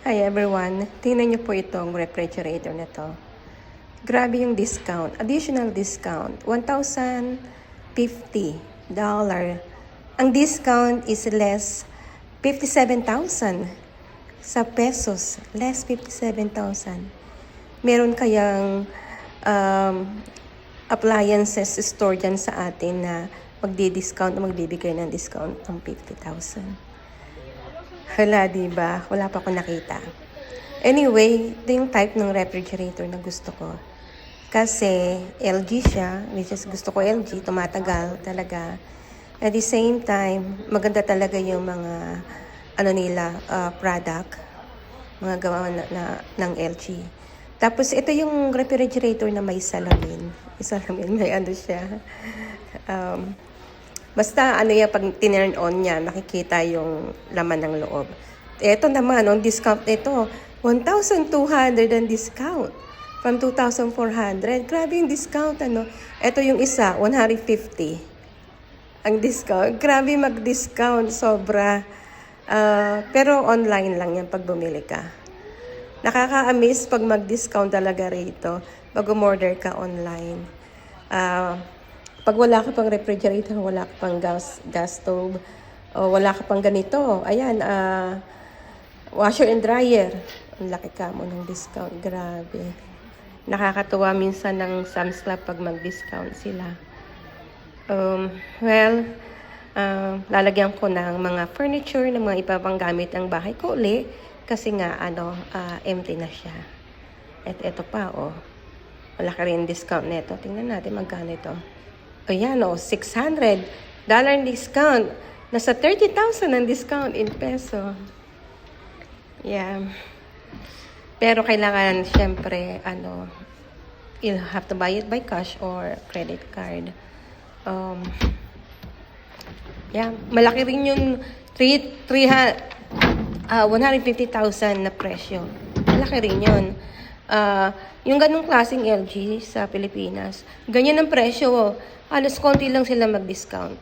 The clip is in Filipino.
Hi everyone, tingnan niyo po itong refrigerator na to. Grabe yung discount, additional discount, $1,050. Ang discount is less 57,000 sa pesos, less 57,000. Meron kayang appliances store dyan sa atin na magdi-discount o magbibigay ng discount ng 50,000. Hala, diba? Wala pa ako nakita. Anyway, ito yung type ng refrigerator na gusto ko. Kasi LG siya, which is gusto ko LG, tumatagal talaga. At the same time, maganda talaga yung mga product, mga gawa ng LG. Tapos ito yung refrigerator na may salamin. May ano siya. Basta pag tinurn on niya, nakikita yung laman ng loob. Ito naman, on discount nito, 1,200 ang discount from 2,400. Grabe yung discount, Ito yung isa, 150 ang discount. Grabe mag-discount, sobra. Pero online lang yan pag bumili ka. Nakaka-amaze pag mag-discount talaga rito pag umorder ka online. Pag wala ka pang refrigerator, wala ka pang gas stove, o wala ka pang ganito, ayan, washer and dryer. Ang laki ka mo ng discount, grabe. Nakakatuwa minsan ng Sam's Club pag mag-discount sila. Lalagyan ko ng mga furniture, ng mga ibang gamit ng bahay ko uli, kasi nga, empty na siya. At ito pa, wala ka rin discount nito. Tingnan natin magkano ito. Ayan, $600 discount. Nasa 30,000 ang discount in peso. Yeah. Pero kailangan, syempre, you'll have to buy it by cash or credit card. Yeah, malaki rin yung 150,000 na presyo. Malaki rin yun. Yung ganong klaseng LG sa Pilipinas, ganyan ang presyo. Halos konti lang sila mag-discount.